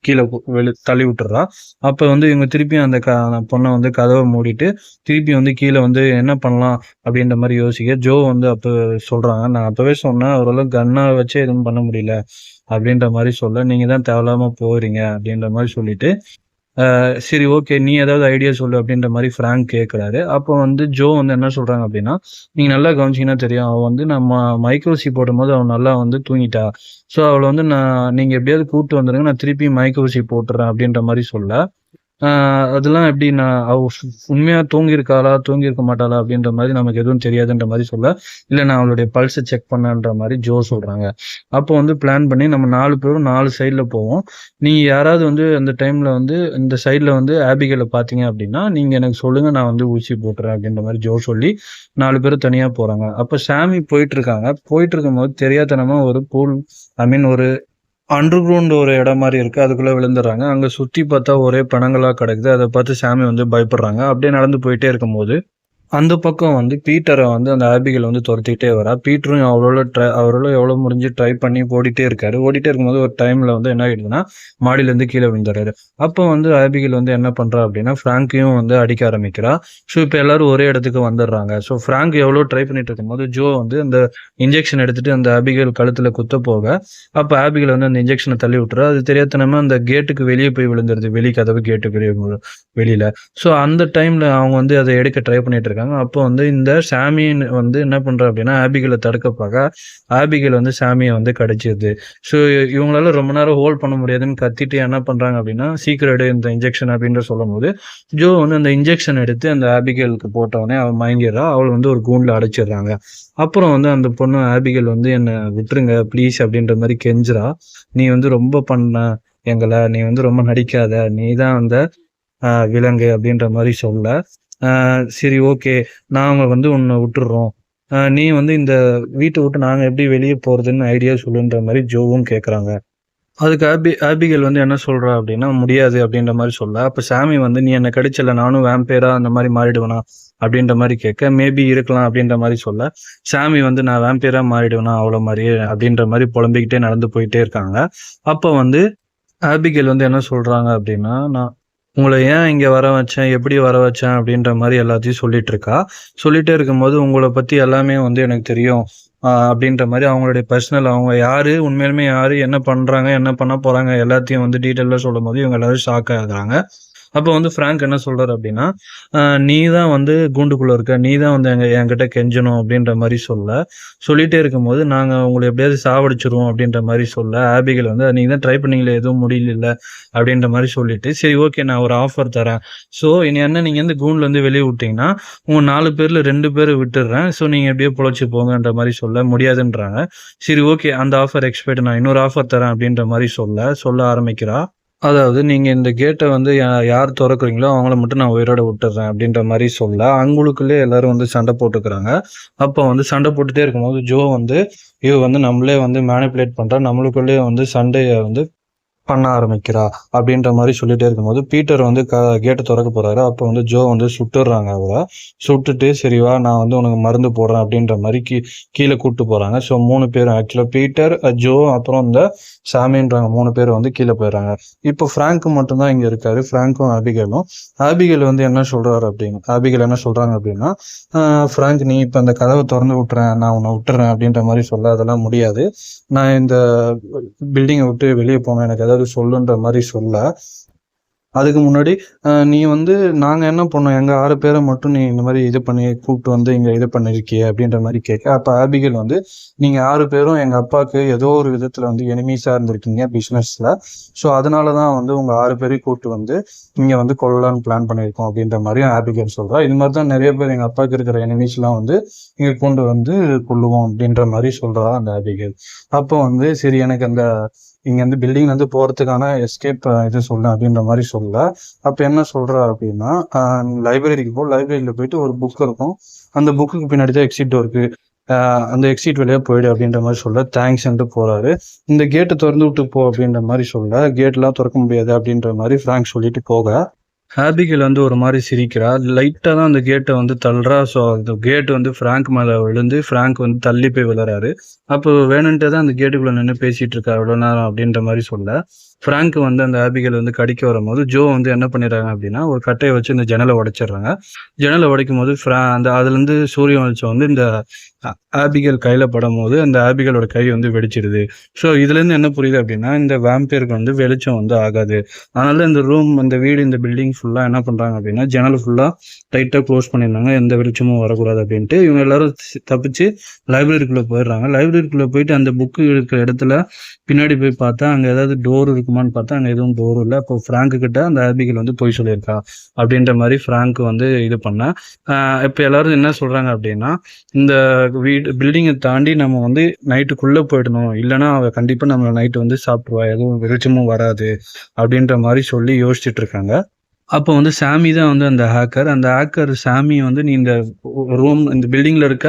கீழ தள்ளி விட்டுர்றா. அப்ப வந்து இவங்க திருப்பியும் அந்த பொண்ண வந்து கதவ மூடிட்டு, திருப்பி வந்து கீழ வந்து என்ன பண்ணலாம்? அப்படின்ற மாரி யோசிக்க, ஜோ வந்து அப்ப சொல்றாங்க. நான் அப்பவே சொன்னேன், அவரால கன்ன வச்சே எதுவும் பண்ண முடியல. அப்படின்ற மாரி சொல்ல, நீங்க தான் தேவையில்லாம போறீங்க அப்படின்ற மாரி சொல்லிட்டு, சரி ஓகே. நீ ஏதாவது ஐடியா சொல்லு அப்படின்ற மாரி ஃப்ராங்க் கேட்குறாரு. அப்போ வந்து ஜோ வந்து என்ன சொல்றாங்க அப்படின்னா, நீங்க நல்லா கவனிச்சீங்கன்னா தெரியும். அவ வந்து நம்ம மைக்ரோசி போடும்போது அவ நல்லா வந்து தூங்கிட்டா. ஸோ அவள வந்து நீங்க எப்படியாவது கூட்டு வந்துருங்க. நான் திருப்பி மைக்ரோசி போட்டுறேன் அப்படின்ற மாரி சொல்ல, ஆ அதெல்லாம் எப்படி அவ உண்மையா தூங்கியிருக்காளா? தூங்கியிருக்க மாட்டாளா? அப்படின்ற மாரி நமக்கு எதுவும் தெரியாதுன்ற மாரி சொல்ல, இல்ல நான் அவளுடைய பல்ஸ செக் பண்ணேன்ற மாரி ஜோ சொல்றாங்க. அப்போ வந்து பிளான் பண்ணி நம்ம 4 பேரும் 4 சைடுல போவோம். நீங்க யாராவது வந்து அந்த டைம்ல வந்து இந்த சைடுல வந்து ஆபிகேல பார்த்தீங்க அப்படின்னா, நீங்க எனக்கு சொல்லுங்க. நான் வந்து ஊசி போட்டுறேன் அப்படின்ற மாரி ஜோ சொல்லி 4 பேரும் தனியா போறாங்க. அப்ப சாமி போயிட்டுருக்காங்க. போயிட்டுருக்கும்போது தெரியாத்தனமா ஒரு ஐ மீன் ஒரு அண்டர் கிரவுண்ட் ஒரு இடம் மாரி இருக்கு. அதுக்குள்ள விழுந்துர்றாங்க. அங்க சுத்தி பார்த்தா ஒரே பிணங்களா கிடக்குது. அத பார்த்து சாமி வந்து பயப்படுறாங்க. அப்படியே நடந்து போயிட்டே இருக்கும்போது, அந்த பக்கம் வந்து பீட்டர வந்து அந்த ஆபிகேல் வந்து தொரத்திக்கிட்டே வரா. பீட்டரும் அவரால எவ்வளோ முடிஞ்சு ட்ரை பண்ணி ஓடிட்டே இருக்காரு. ஓடிட்டே இருக்கும்போது ஒரு டைம்ல வந்து என்ன ஆயிடுதுன்னா, மாடியிலேருந்து கீழ விழுந்துர்றாரு. அப்போ வந்து ஆபிகேல் வந்து என்ன பண்றா அப்படின்னா, ஃப்ராங்கையும் வந்து அடிக்க ஆரம்பிக்கிறா. ஸோ இப்ப எல்லாரும் ஒரே இடத்துக்கு வந்துர்றாங்க. ஸோ ஃப்ராங்க் எவ்வளோ ட்ரை பண்ணிட்டு இருக்கும்போது, ஜோ வந்து அந்த இன்ஜெக்ஷன் எடுத்துட்டு அந்த ஆபிகேல் கழுத்துல குத்த போக, அப்ப ஆபிகேல் வந்து அந்த இன்ஜெக்ஷன தள்ளி விட்டுறா. அது தெரியாத்தனமா அந்த கேட்டுக்கு வெளிய போய் விழுந்துருது. வெளி கதவு கேட்டுக்கு வெளியில. ஸோ அந்த டைம்ல அவங்க வந்து அத எடுக்க ட்ரை பண்ணிட்டு இருக்காங்க. அப்போ வந்து இந்த சாமின்னு வந்து என்ன பண்றா அப்படின்னா, ஆபிகேல தடுக்க பாக்க, ஆபிகேல் வந்து சாமிய வந்து கடிச்சிருது. ஸோ இவங்களால ரொம்ப நேரம் ஹோல்ட் பண்ண முடியாதுன்னு கத்திட்டு என்ன பண்றாங்க அப்படின்னா, "சீக்கிரம் எடு இந்த இன்ஜெக்ஷன்" அப்படின்ற சொல்லும்போது, ஜோ வந்து அந்த இன்ஜெக்ஷன் எடுத்து அந்த ஆபிகேலுக்கு போட்டவுடனே அவ மயங்கிர்றா. அவள வந்து ஒரு கூண்டுல அடைச்சிடுறாங்க. அப்புறம் வந்து அந்த பொண்ணு ஆபிகேல் வந்து "என்ன விட்டுருங்க ப்ளீஸ்" அப்படின்ற மாரி கெஞ்சுறா. "நீ வந்து ரொம்ப பண்ண எங்கள. நீ வந்து ரொம்ப நடிக்காத. நீ தான் அந்த விலங்கு" அப்படின்ற மாரி சொல்ல, சரி ஓகே. நாங்க வந்து உன்ன விட்டுர்றோம். நீ வந்து இந்த வீட்ட விட்டு நாங்க எப்படி வெளிய போறதுன்னு ஐடியா சொல்லுன்ற மாரி ஜோவும் கேட்கறாங்க. அதுக்கு ஆபிகேல் வந்து என்ன சொல்றா அப்படின்னா, "முடியாது" அப்படின்ற மாரி சொல்ல, அப்ப சாமி வந்து, "நீ என்ன கடிச்சல்ல, நானும் வேம்பயரா அந்த மாரி மாறிடுவேனா?" அப்படின்ற மாரி கேட்க, மேபி இருக்கலாம் அப்படின்ற மாரி சொல்ல, சாமி வந்து, "நான் வேம்பயரா மாறிடுவேனா அவள மாரியே?" அப்படின்ற மாரி புலம்பிக்கிட்டே நடந்து போயிட்டே இருக்காங்க. அப்ப வந்து ஆபிகேல் வந்து என்ன சொல்றாங்க அப்படின்னா, "நான் உங்கள ஏன் இங்க வர வச்சேன்? எப்படி வர வச்சேன்?" அப்படின்ற மாரி எல்லாத்தையும் சொல்லிட்டு இருக்கா. சொல்லிட்டே இருக்கும்போது, "உங்கள பத்தி எல்லாமே வந்து எனக்கு தெரியும்." அப்படின்ற மாரி அவங்களுடைய பர்சனல் அவங்க யாரு, உண்மையாலுமே யாரு, என்ன பண்றாங்க, என்ன பண்ண போறாங்க எல்லாத்தையும் வந்து டீட்டெயிலா சொல்லும்போது, இவங்க எல்லாரும் ஷாக் ஆகுறாங்க. அப்ப வந்து ஃப்ராங்க் என்ன சொல்றாரு அப்படின்னா, "நீ தான் வந்து கூண்டுக்குள்ள இருக்க. நீ தான் வந்து என்கிட்ட கெஞ்சணும்." அப்படின்ற மாரி சொல்லிட்டே இருக்கும்போது, "நாங்க உங்கள எப்படியாவது சாவடிச்சுருவோம்." அப்படின்ற மாரி சொல்ல, ஆபிகேல் வந்து, "நீங்க தான் ட்ரை பண்ணீங்களே, எதுவும் முடியலல்ல." அப்படின்ற மாரி சொல்லிட்டு, "சரி ஓகே. நான் ஒரு ஆஃபர் தரேன். ஸோ இனி என்ன நீங்க வந்து கூண்டுலருந்து வெளிய விட்டீங்கன்னா, உங்க 4 பேர்ல 2 பேர விட்டுர்றேன். ஸோ நீங்க எப்படியோ பொழச்சு போங்கன்ற மாரி சொல்ல முடியாதுன்றாங்க. சரி ஓகே. அந்த ஆஃபர் எக்ஸ்பைர்ட் நான் இன்னொரு ஆஃபர் தரேன் அப்படின்ற மாரி சொல்ல ஆரம்பிக்கிறா. அதாவது நீங்க இந்த கேட்ட வந்து யார் தொறக்குறீங்களோ அவங்கள மட்டும் நான் உயிரோட விட்டுர்றேன் அப்படின்ற மாரி சொல்ல, அவங்களுக்குள்ளயே எல்லாரும் வந்து சண்டை போட்டுக்கிறாங்க. அப்ப வந்து சண்டை போட்டுட்டே இருக்கும்போது, ஜோ வந்து இவ வந்து நம்மளே வந்து மேனிபுலேட் பண்றா. நம்மளுக்குள்ளயே வந்து சண்டைய வந்து பண்ண ஆரம்பிக்கிறா அப்படின்ற மாதிரி சொல்லிட்டே இருக்கும்போது பீட்டர் வந்து கேட்டை திறக்க போறாரு. அப்போ வந்து ஜோ வந்து சுட்டுறாங்க அவரை. சுட்டுட்டு சரிவா நான் வந்து உனக்கு மருந்து போடுறேன் அப்படின்ற மாதிரி கீழே கூப்பிட்டு போறாங்க. ஸோ 3 பேரும் ஆக்சுவலா பீட்டர், ஜோ அப்புறம் இந்த சாமின்றாங்க 3 பேர் வந்து கீழே போயிடுறாங்க. இப்போ ஃப்ராங்க் மட்டும்தான் இங்க இருக்காரு. ஃப்ராங்க்கும் ஆபிகேல் வந்து என்ன சொல்றாரு அப்படின்னு ஆபிகேல் என்ன சொல்றாங்க அப்படின்னா, ஃப்ராங்க் நீ இப்ப அந்த கதவை திறந்து விட்டுறேன், நான் உன்னை விட்டுறேன் அப்படின்ற மாதிரி சொல்ல அதெல்லாம் முடியாது. நான் இந்த பில்டிங்கை விட்டு வெளியே போனேன், எனக்கு ஏதாவது சொல்லுன்ற மாதிரி சொல்ல. அதுக்கு முன்னாடி நீ வந்து நாங்கள் என்ன பண்ணோம், எங்கள் 6 பேரை மட்டும் நீ இந்த மாதிரி இது பண்ணி கூப்பிட்டு வந்து இங்கே இது பண்ணியிருக்கிய அப்படின்ற மாதிரி கேட்க, அப்போ ஆபிகேல் வந்து நீங்கள் 6 பேரும் எங்கள் அப்பாவுக்கு ஏதோ ஒரு விதத்தில் வந்து எனிமீஸாக இருந்திருக்கீங்க பிஸ்னஸில். ஸோ அதனால தான் வந்து உங்கள் 6 பேரையும் கூப்பிட்டு வந்து இங்கே வந்து கொள்ளலான்னு பிளான் பண்ணியிருக்கோம் அப்படின்ற மாதிரியும் ஆபிகேல் சொல்கிறா. இது மாதிரி தான் நிறைய பேர் எங்கள் அப்பாவுக்கு இருக்கிற எனிமீஸ்லாம் வந்து இங்கே கொண்டு வந்து கொள்ளுவோம் அப்படின்ற மாதிரி சொல்கிறா அந்த ஆபிகேல். அப்போ வந்து சரி எனக்கு அந்த இங்க வந்து பில்டிங் வந்து போறதுக்கான எஸ்கேப் இது சொல்ல அப்படின்ற மாதிரி சொல்ல. அப்ப என்ன சொல்றா அப்படின்னா, லைப்ரரிக்கு லைப்ரரியில போயிட்டு ஒரு புக் இருக்கும், அந்த புக்குக்கு பின்னாடி தான் எக்ஸிட் டோருக்கு, அந்த எக்ஸிட் வழியா போயிடு அப்படின்ற மாதிரி சொல்ல தேங்க்ஸ்ன்ட்டு போறாரு. இந்த கேட்டை திறந்து விட்டு போ அப்படின்ற மாதிரி சொல்ல, கேட்லாம் திறக்க முடியாது அப்படின்ற மாதிரி ஃப்ராங்க் சொல்லிட்டு போக, ஆபிகேல் வந்து ஒரு மாதிரி சிரிக்கிறா. லைட்டாக தான் அந்த கேட்டை வந்து தள்ளுறா. ஸோ அந்த கேட் வந்து ஃப்ராங்க் மேலே விழுந்து ஃப்ராங்க் வந்து தள்ளி போய் விழுறாரு. அப்போ வேணுன்ட்டு தான் அந்த கேட்டுக்குள்ளே நின்று பேசிகிட்டு இருக்கா இவ்வளோ நேரம் அப்படின்ற மாதிரி சொல்ல, ஃப்ராங்க் வந்து அந்த ஆபிகேல் வந்து கடிக்க வரும்போது ஜோ வந்து என்ன பண்ணிடுறாங்க அப்படின்னா, ஒரு கட்டையை வச்சு இந்த ஜன்னலை உடைச்சிடுறாங்க. ஜன்னலை உடைக்கும் போது அந்த அதுலேருந்து சூரிய வெளிச்சம் வந்து இந்த ஆபிகேல் கையில் படும் போது அந்த ஆபிகேலோட கை வந்து வெடிச்சிடுது. ஸோ இதுலேருந்து என்ன புரியுது அப்படின்னா, இந்த வேம்பையருக்கு வந்து வெளிச்சம் வந்து ஆகாது. அதனால இந்த ரூம், இந்த வீடு, இந்த பில்டிங் ஃபுல்லாக என்ன பண்ணுறாங்க அப்படின்னா, ஜன்னல் ஃபுல்லாக டைட்டாக க்ளோஸ் பண்ணியிருந்தாங்க, எந்த வெளிச்சமும் வரக்கூடாது அப்படின்ட்டு. இவங்க எல்லாரும் தப்பிச்சு லைப்ரரிக்குள்ளே போயிடுறாங்க. லைப்ரரிக்குள்ளே போயிட்டு அந்த புக்கு இருக்கிற இடத்துல பின்னாடி போய் பார்த்தா அங்கே ஏதாவது டோர் இருக்குமான்னு பார்த்தா அங்கே எதுவும் டோர் இல்லை. அப்போ ஃப்ராங்க்கு கிட்ட அந்த ஆபிகேல் வந்து போய் சொல்லியிருக்கா அப்படின்ற மாதிரி ஃப்ராங்க் வந்து இது பண்ண. இப்போ எல்லாரும் என்ன சொல்கிறாங்க அப்படின்னா, இந்த பில்டிங்கை தாண்டி நம்ம வந்து நைட்டுக்குள்ளே போயிடணும், இல்லைன்னா அவள் கண்டிப்பாக நம்ம நைட்டு வந்து சாப்பிடுவா, எதுவும் வெளிச்சமும் வராது அப்படின்ற மாதிரி சொல்லி யோசிச்சுட்டு இருக்காங்க. அப்போ வந்து சாமி தான் வந்து அந்த ஹேக்கர் சாமி வந்து நீ இந்த ரூம், இந்த பில்டிங்கில் இருக்க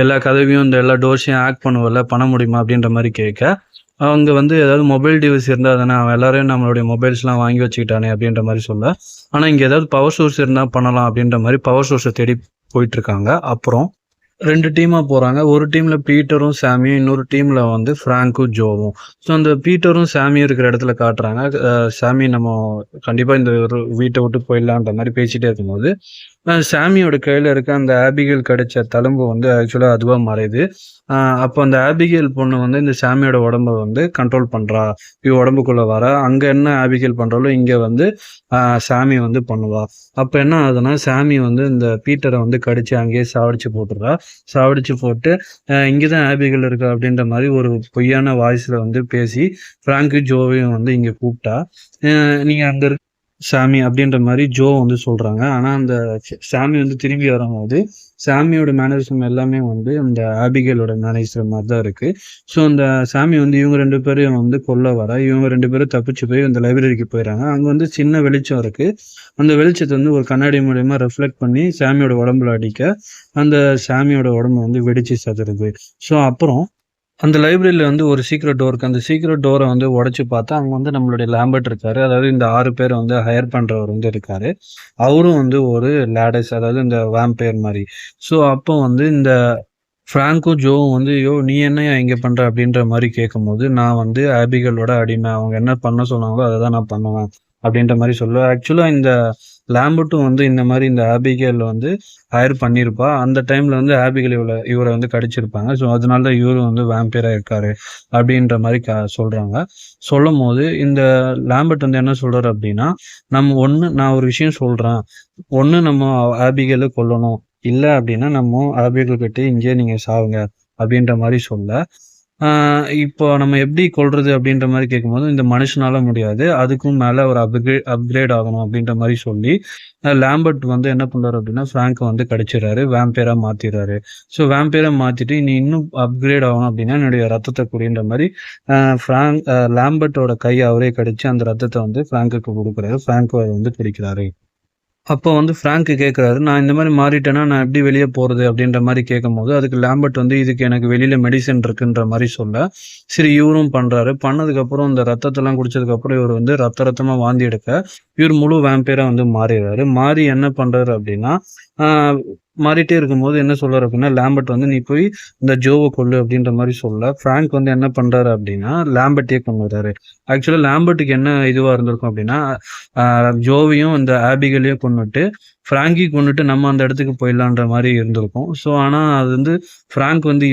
எல்லா கதவையும் இந்த எல்லா டோர்ஸையும் ஹேக் பண்ணுவல, பண்ண முடியுமா அப்படின்ற மாதிரி கேட்க, அவங்க வந்து ஏதாவது மொபைல் டிவைஸ் இருந்தால் தானே, அவன் எல்லாரையும் நம்மளுடைய மொபைல்ஸ்லாம் வாங்கி வச்சுக்கிட்டானே அப்படின்ற மாதிரி சொல்ல. ஆனால் இங்கே ஏதாவது பவர் சோர்ஸ் இருந்தால் பண்ணலாம் அப்படின்ற மாதிரி பவர் சோர்ஸை தேடி போயிட்டு இருக்காங்க. அப்புறம் 2 டீமாக போகிறாங்க. ஒரு டீமில் பீட்டரும் சாமியும், இன்னொரு டீமில் வந்து ஃப்ராங்க்கும் ஜோவும். ஸோ அந்த பீட்டரும் சாமியும் இருக்கிற இடத்துல காட்டுறாங்க. சாமி நம்ம கண்டிப்பாக இந்த ஒரு வீட்டை விட்டு போயிடலான்ற மாதிரி பேசிகிட்டே இருக்கும்போது, சாமியோட கையில் இருக்க அந்த ஆபிகேல் கிடைச்ச தழும்பு வந்து ஆக்சுவலாக அதுவாக மறையுது. அப்போ அந்த ஆபிகேல் பொண்ணு வந்து இந்த சாமியோட உடம்ப வந்து கண்ட்ரோல் பண்ணுறா. இவ உடம்புக்குள்ளே வர அங்கே என்ன ஆபிகேல் பண்ணுறாலோ இங்கே வந்து சாமி வந்து பண்ணுவா. அப்போ என்ன ஆகுதுன்னா, சாமி வந்து இந்த பீட்டரை வந்து கடிச்சு அங்கேயே சாவடிச்சு போட்டுறா. சாவடிச்சு போட்டு இங்கே தான் ஆபிகேல் இருக்கா அப்படின்ற மாதிரி ஒரு பொய்யான வாய்ஸில் வந்து பேசி ஃப்ராங்கு ஜோவையும் வந்து இங்கே கூப்பிட்டா. நீங்கள் அங்கே சாமி அப்படின்ற மாதிரி ஜோ வந்து சொல்றாங்க. ஆனா அந்த சாமி வந்து திரும்பி வரும்போது சாமியோட மேனரிசம் எல்லாமே வந்து அந்த ஆபிகேலோட மேனரிசம் மாதிரி தான் இருக்கு. ஸோ அந்த சாமி வந்து இவங்க 2 பேரையும் வந்து கொல்ல வர, இவங்க 2 பேரும் தப்பிச்சு போய் அந்த லைப்ரரிக்கு போயிடறாங்க. அங்க வந்து சின்ன வெளிச்சம் இருக்கு. அந்த வெளிச்சத்தை வந்து ஒரு கண்ணாடி மூலியமா ரெஃப்ளெக்ட் பண்ணி சாமியோட உடம்புல அடிக்க, அந்த சாமியோட உடம்பு வந்து வெடிச்சு சதுருது. ஸோ அப்புறம் அந்த லைப்ரரியில வந்து ஒரு சீக்ரெட் டோர் இருக்கு. அந்த சீக்ரெட் டோரை வந்து உடைச்சு பார்த்தா அங்க வந்து நம்மளுடைய லாம்பர்ட் இருக்காரு. அதாவது இந்த 6 பேரை வந்து ஹையர் பண்றவர் வந்து இருக்காரு. அவரும் வந்து ஒரு லேடஸ், அதாவது இந்த வேம்பயர் மாதிரி. ஸோ அப்போ வந்து இந்த ஃப்ராங்க்கும் ஜோவும் வந்து, யோ நீ என்னையா இங்க பண்ற அப்படின்ற மாதிரி கேட்கும்போது, நான் வந்து ஆபிகேலோட அடிமை, அவங்க என்ன பண்ண சொன்னாங்களோ அதை தான் நான் பண்ணுவேன் அப்படின்ற மாதிரி சொல்லுவேன். ஆக்சுவலா இந்த லாம்பர்ட்டும் வந்து இந்த மாதிரி இந்த ஆபிகேல் வந்து ஹையர் பண்ணியிருப்பா. அந்த டைம்ல வந்து ஆபிகேல் இவரை வந்து கடிச்சிருப்பாங்க. ஸோ அதனால தான் இவரும் வந்து வேம்பையரா இருக்காரு அப்படின்ற மாதிரி சொல்றாங்க. சொல்லும் போது இந்த லாம்பர்ட் வந்து என்ன சொல்றாரு அப்படின்னா, நான் ஒரு விஷயம் சொல்றேன், ஒண்ணு நம்ம ஆபிகேலை கொல்லணும், இல்ல அப்படின்னா நம்ம ஆபிகேல் கிட்ட இங்கே நீங்க சாவுங்க அப்படின்ற மாதிரி சொல்ல, இப்போ நம்ம எப்படி கொல்றது அப்படின்ற மாதிரி கேட்கும்போது, இந்த மனுஷனால முடியாது, அதுக்கும் மேல ஒரு அப்கிரேட் ஆகணும் அப்படின்ற மாதிரி சொல்லி, லாம்பர்ட் வந்து என்ன பண்றாரு அப்படின்னா, ஃப்ராங்கை வந்து கடிச்சிடறாரு, வேம்பையரா மாத்திடுறாரு. ஸோ வேம்பையரா மாத்திட்டு நீ இன்னும் அப்கிரேட் ஆகணும் அப்படின்னா என்னுடைய ரத்தத்தை குடின்ற மாதிரி லாம்பர்ட்டோட கையை அவரே கடிச்சு அந்த ரத்தத்தை வந்து ஃப்ராங்குக்கு கொடுக்குறாரு. ஃப்ராங்கோ அதை வந்து குடிக்கிறாரு. அப்போ வந்து ஃப்ராங்க் கேட்குறாரு, "நான் இந்த மாரி மாறிட்டேன்னா, நான் எப்படி வெளிய போறது?" அப்படின்ற மாரி கேட்கும்போது, அதுக்கு லாம்பர்ட் வந்து, "இதுக்கு எனக்கு வெளியில மெடிசின் இருக்குன்ற" மாரி சொல்ல, சரி இவரும் பண்றாரு. பண்ணதுக்கப்புறம் இந்த ரத்தத்தெல்லாம் குடிச்சதுக்கப்புறம் இவரு வந்து ரத்த ரத்தமா வாந்தி எடுக்க, இவரு முழு வேம்பயரா வந்து மாறிர்றாரு. மாறி என்ன பண்றாரு அப்படின்னா, ஆ மாறிட்டே இருக்கும்போது என்ன சொல்றாரு அப்படின்னா, லாம்பர்ட் வந்து, "நீ போய் இந்த ஜோவ கொல்லு" அப்படின்ற மாரி சொல்ல, ஃப்ராங்க் வந்து என்ன பண்றாரு அப்படின்னா, லாம்பர்ட்டயே கொன்னுறாரு. ஆக்சுவலா லாம்பர்ட்க்கு என்ன இதுவா இருந்திருக்கும் அப்படின்னா, ஆ ஜோவையும் இந்த ஆபிகேலையும் கொன்னுட்டு, ஃப்ராங்கையும் கொன்னுட்டு நம்ம அந்த இடத்துக்கு போயிடலான்ற மாரி இருந்திருக்கும். ஸோ ஆனா அது வந்து ஃப்ராங்க் வந்து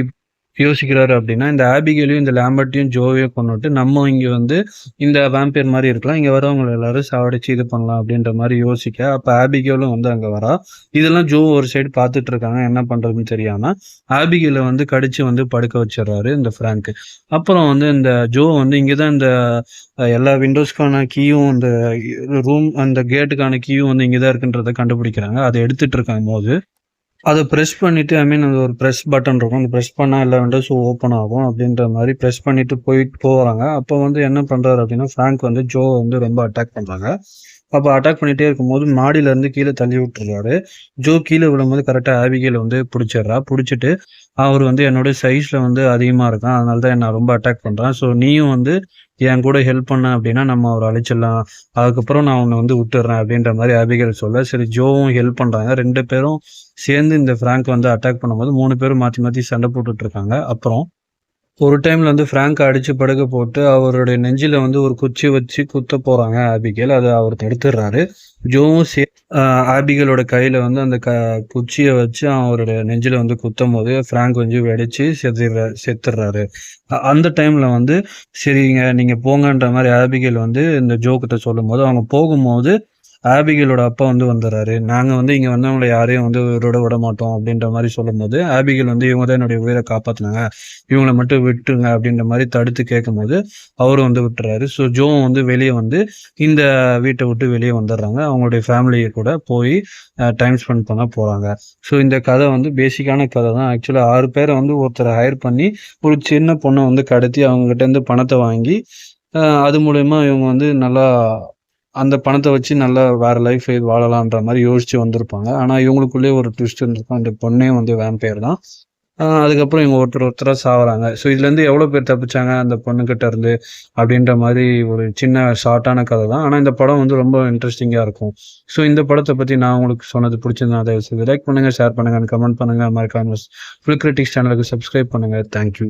யோசிக்கிறாரு அப்படின்னா, இந்த ஆபிகேலையும், இந்த லாம்பர்ட்டையும், ஜோவையும் கொன்னுட்டு, நம்ம இங்க வந்து இந்த வேம்பயர் மாரி இருக்கலாம். இங்க வரவங்கள எல்லாரும் சாவடிச்சு இது பண்ணலாம் அப்படின்ற மாரி யோசிக்க, அப்ப ஆபிகேலும் வந்து அங்க வரா. இதெல்லாம் ஜோ ஒரு சைடு பார்த்துட்டு இருக்காங்க. என்ன பண்றதுன்னு தெரியாம, ஆபிகேல வந்து கடிச்சு வந்து படுக்க வச்சுர்றாரு இந்த ஃப்ராங்க். அப்புறம் வந்து இந்த ஜோ வந்து இங்க தான் இந்த எல்லா விண்டோஸ்க்கான கீயும் இந்த ரூம் அந்த கேட்டுக்கான கீயும் வந்து இங்க தான் இருக்குன்றத கண்டுபிடிக்கிறாங்க. அத எடுத்துட்டு இருக்கும்போது, அத பிரஸ் பண்ணிட்டு ஐ மீன் அது ஒரு பிரஸ் பட்டன் இருக்கும். அந்த பிரஸ் பண்ணா எல்லா விண்டோஸும் ஓப்பன் ஆகும் அப்படின்ற மாரி பிரஸ் பண்ணிட்டு போறாங்க. அப்போ வந்து என்ன பண்றாரு அப்படின்னா, ஃப்ராங்க் வந்து ஜோவ வந்து ரொம்ப அட்டாக் பண்றாங்க. அப்ப அட்டாக் பண்ணிட்டே இருக்கும்போது மாடியிலருந்து கீழ தள்ளி விட்டுர்றாரு. ஜோ கீழ விழும்போது கரெக்ட்டா ஆபிகேல் வந்து புடிச்சிடுறா. புடிச்சிட்டு அவரு வந்து என்னோட சைஸ்ல வந்து அதிகமா இருக்கான். அதனால தான் என்ன ரொம்ப அட்டாக் பண்றான். ஸோ நீயும் வந்து என் கூட ஹெல்ப் பண்ண அப்படின்னா நம்ம அவர அழிச்சிடலாம். அதுக்கப்புறம் நான் உன்ன வந்து விட்டுர்றேன் அப்படின்ற மாரி ஆபிகேல் சொல்ல, சரி ஜோவும் ஹெல்ப் பண்றாங்க. 2 பேரும் சேர்ந்து இந்த ஃப்ராங்க் வந்து அட்டாக் பண்ணும்போது 3 பேரும் மாத்தி மாத்தி சண்டை போட்டுட்டு இருக்காங்க. அப்புறம் ஒரு டைம்ல வந்து ஃப்ராங்க்க அடிச்சு படுக்க போட்டு, அவருடைய நெஞ்சில வந்து ஒரு குச்சி வச்சு குத்தப் போறாங்க ஆபிகேல். அத அவரு தடுத்துடுறாரு. ஜோவும் அ ஆபிகேலோட கையில வந்து அந்த குச்சிய வச்சு அவருடைய நெஞ்சில வந்து குத்தம்போது, ஃப்ராங்க் வந்து வெடிச்சு செத்துர்றாரு. அந்த டைம்ல வந்து, சரிங்க நீங்க போங்கன்ற மாரி ஆபிகேல் வந்து இந்த ஜோ கிட்ட சொல்லும்போது, அவங்க போகும்போது ஆபிகேலோட அப்பா வந்து வந்துர்றாரு. நாங்க வந்து இங்க வந்தவங்கள யாரையும் வந்து உயிரோட விடமாட்டோம் அப்டின்ற மாரி சொல்லும்போது, ஆபிகேல் வந்து இவங்க தான் என்னுடைய உயிர காப்பாத்துனாங்க. இவங்கள மட்டும் விட்டுருங்க அப்டின்ற மாரி தடுத்து கேட்கும்போது, அவரும் வந்து விட்டுர்றாரு. ஸோ ஜோவும் வந்து வெளிய வந்து இந்த வீட்ட விட்டு வெளிய வந்துர்றாங்க. அவங்களுடைய ஃபேமிலி கூட போய் டைம் ஸ்பெண்ட் பண்ண போறாங்க. ஸோ இந்த கதை வந்து பேசிக்கான கதை தான். ஆக்சுவலா 6 பேர வந்து ஒருத்தர ஹையர் பண்ணி, ஒரு சின்ன பொண்ண வந்து கடத்தி அவங்ககிட்டருந்து பணத்த வாங்கி, அது மூலியமா இவங்க வந்து நல்லா அந்த பணத்த வச்சு நல்லா வேற லைஃப் வாழலான்ற மாரி யோசிச்சு வந்திருப்பாங்க. ஆனா இவங்களுக்குள்ளேயே ஒரு ட்விஸ்ட் இருந்திருக்கும். அந்த பொண்ணே வந்து வேம்பயர் தான். அதுக்கப்புறம் இவங்க ஒருத்தர் ஒருத்தரா சாவறாங்க. ஸோ இதுலேருந்து எவ்வளோ பேர் தப்பிச்சாங்க அந்த பொண்ணுகிட்ட இருந்து, அப்படின்ற மாரி ஒரு சின்ன ஷார்ட்டான கதை தான். ஆனா இந்த படம் வந்து ரொம்ப இன்ட்ரஸ்டிங்கா இருக்கும். ஸோ இந்த படத்த பத்தி நான் உங்களுக்கு சொன்னது பிடிச்சிருந்தா தயவு செய்து லைக் பண்ணுங்க, ஷேர் பண்ணுங்க, கமெண்ட் பண்ணுங்க. மறக்காம ஃபில்ம் கிரிட்டிக்ஸ் சேனலுக்கு சப்ஸ்கிரைப் பண்ணுங்க. Thank you.